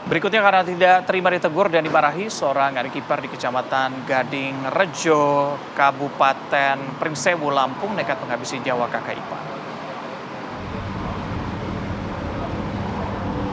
Berikutnya karena tidak terima ditegur dan dimarahi, seorang adik ipar di Kecamatan Gading Rejo, Kabupaten Pringsewu, Lampung nekat menghabisi nyawa kakak ipar.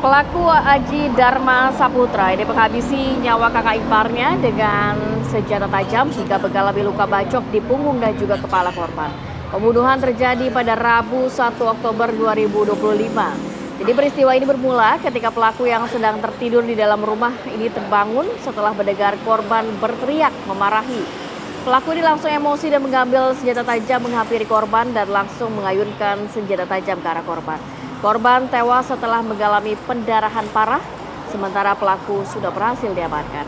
Pelaku Aji Dharma Saputra ini menghabisi nyawa kakak iparnya dengan senjata tajam hingga mengalami luka bacok di punggung dan juga kepala korban. Pembunuhan terjadi pada Rabu 1 Oktober 2025. Jadi peristiwa ini bermula ketika pelaku yang sedang tertidur di dalam rumah ini terbangun setelah mendengar korban berteriak memarahi. Pelaku ini langsung emosi dan mengambil senjata tajam menghampiri korban dan langsung mengayunkan senjata tajam ke arah korban. Korban tewas setelah mengalami pendarahan parah, sementara pelaku sudah berhasil diamankan.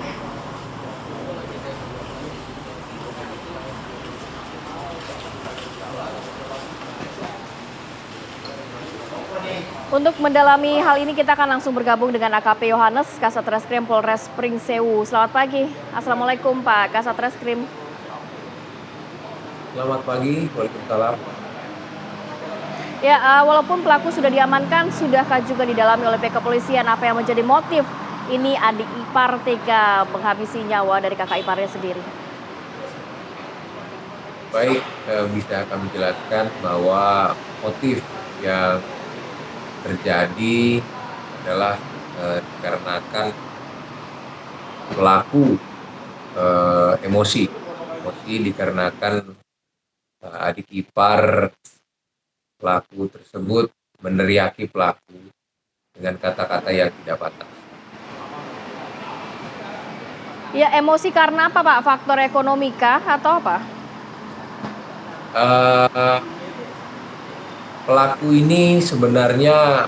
Untuk mendalami hal ini kita akan langsung bergabung dengan AKP Yohanes, Kasat Reskrim Polres Pringsewu. Selamat pagi. Assalamualaikum Pak Kasat Reskrim. Selamat pagi, Waalaikumsalam. Ya, walaupun pelaku sudah diamankan, sudahkah juga didalami oleh pihak kepolisian apa yang menjadi motif ini adik ipar tega menghabisi nyawa dari kakak iparnya sendiri? Baik, bisa kami jelaskan bahwa motif yang terjadi adalah dikarenakan pelaku emosi dikarenakan adik ipar pelaku tersebut meneriaki pelaku dengan kata-kata yang tidak pantas. Ya, emosi karena apa Pak? Faktor ekonomi kah atau apa? Pelaku ini sebenarnya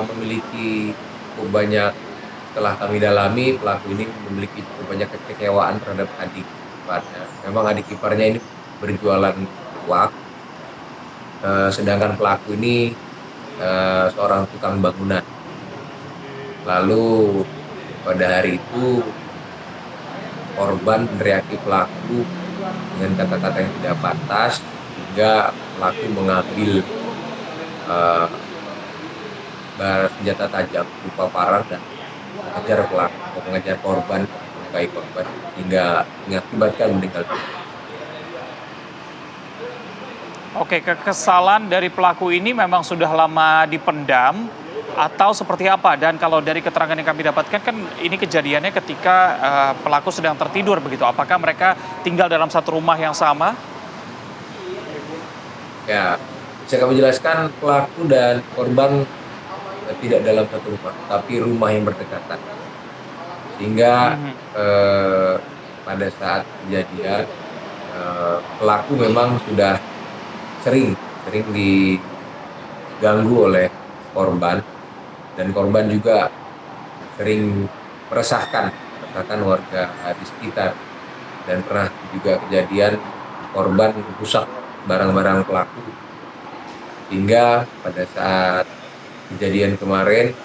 memiliki cukup banyak, setelah kami dalami, pelaku ini memiliki cukup banyak kekecewaan terhadap adik iparnya. Memang adik iparnya ini berjualan uang, sedangkan pelaku ini seorang tukang bangunan. Lalu pada hari itu korban meneriaki pelaku dengan kata-kata yang tidak pantas hingga pelaku mengambil senjata tajam berupa parang dan mengejar korban, melukai korban hingga mengakibatkan meninggal dunia. Oke, kekesalan dari pelaku ini memang sudah lama dipendam atau seperti apa? Dan kalau dari keterangan yang kami dapatkan kan ini kejadiannya ketika pelaku sedang tertidur begitu. Apakah mereka tinggal dalam satu rumah yang sama? Ya, bisa kami jelaskan, pelaku dan korban tidak dalam satu rumah, tapi rumah yang berdekatan. Sehingga pada saat kejadian pelaku memang sudah sering diganggu oleh korban, dan korban juga sering meresahkan warga di sekitar, dan pernah juga kejadian korban rusak barang-barang pelaku, hingga pada saat kejadian kemarin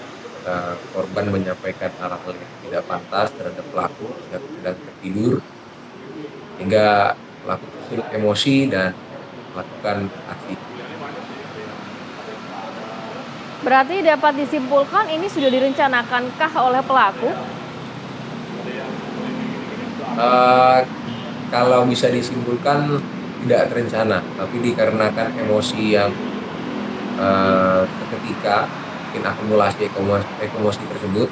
korban menyampaikan hal-hal yang tidak pantas terhadap pelaku yang sedang tertidur, hingga pelaku tersulut emosi dan melakukan aksi. Berarti dapat disimpulkan ini sudah direncanakan-kah oleh pelaku? Kalau bisa disimpulkan tidak terencana, tapi dikarenakan emosi yang seketika, mungkin akumulasi emosi tersebut.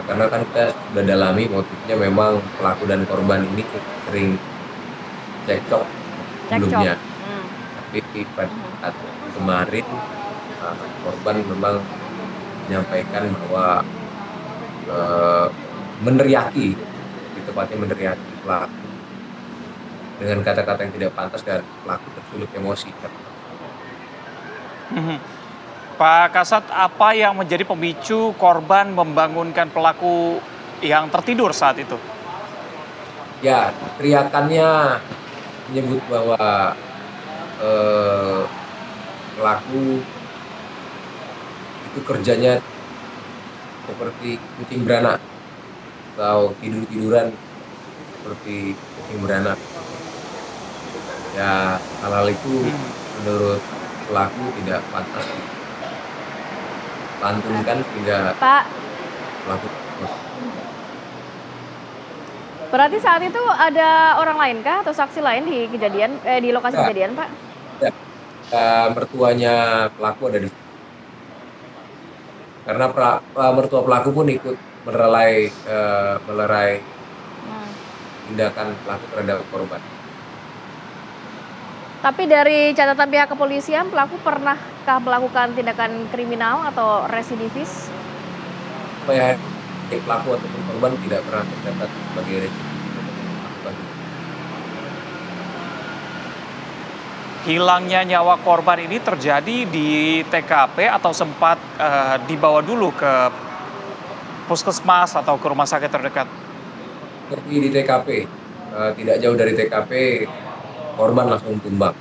Karena kan kita sudah dalami motifnya, memang pelaku dan korban ini sering cekcok sebelumnya. Tapi pada saat kemarin korban memang menyampaikan bahwa meneriaki pelaku dengan kata-kata yang tidak pantas, dan pelaku tersulut emosi. Pak Kasat, apa yang menjadi pemicu korban membangunkan pelaku yang tertidur saat itu? Ya, teriakannya menyebut bahwa pelaku itu kerjanya seperti kucing beranak atau tidur-tiduran seperti kucing beranak. Ya, hal-hal itu menurut pelaku tidak pantas dilantunkan hingga Pak, pelaku. Berarti saat itu ada orang lain kah atau saksi lain di lokasi Ya, kejadian, Pak? ya. Mertuanya pelaku ada di situ. Karena mertua pelaku pun ikut melerai Hmm. tindakan pelaku terhadap korban. Tapi dari catatan pihak kepolisian, pelaku pernahkah melakukan tindakan kriminal atau residivis? Supaya pelaku ataupun korban tidak pernah tercatat sebagai residivis ataupun melakukan. Hilangnya nyawa korban ini terjadi di TKP atau sempat dibawa dulu ke puskesmas atau ke rumah sakit terdekat? Seperti di TKP, tidak jauh dari TKP, korban langsung tumbang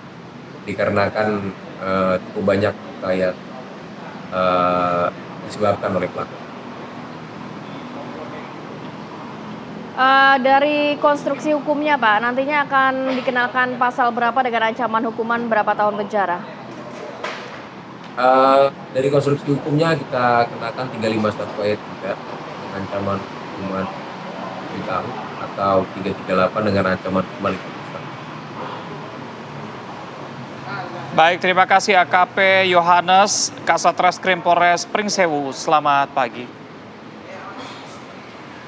dikarenakan cukup banyak luka yang disebabkan oleh pelaku. Dari konstruksi hukumnya, Pak, nantinya akan dikenakan pasal berapa dengan ancaman hukuman berapa tahun penjara? Dari konstruksi hukumnya kita kenakan 351 ayat 3 dengan ancaman hukuman 7 tahun atau 338 dengan ancaman hukuman 15 tahun. Baik, terima kasih AKP Yohanes, Kasat Reskrim Polres Pringsewu. Selamat pagi.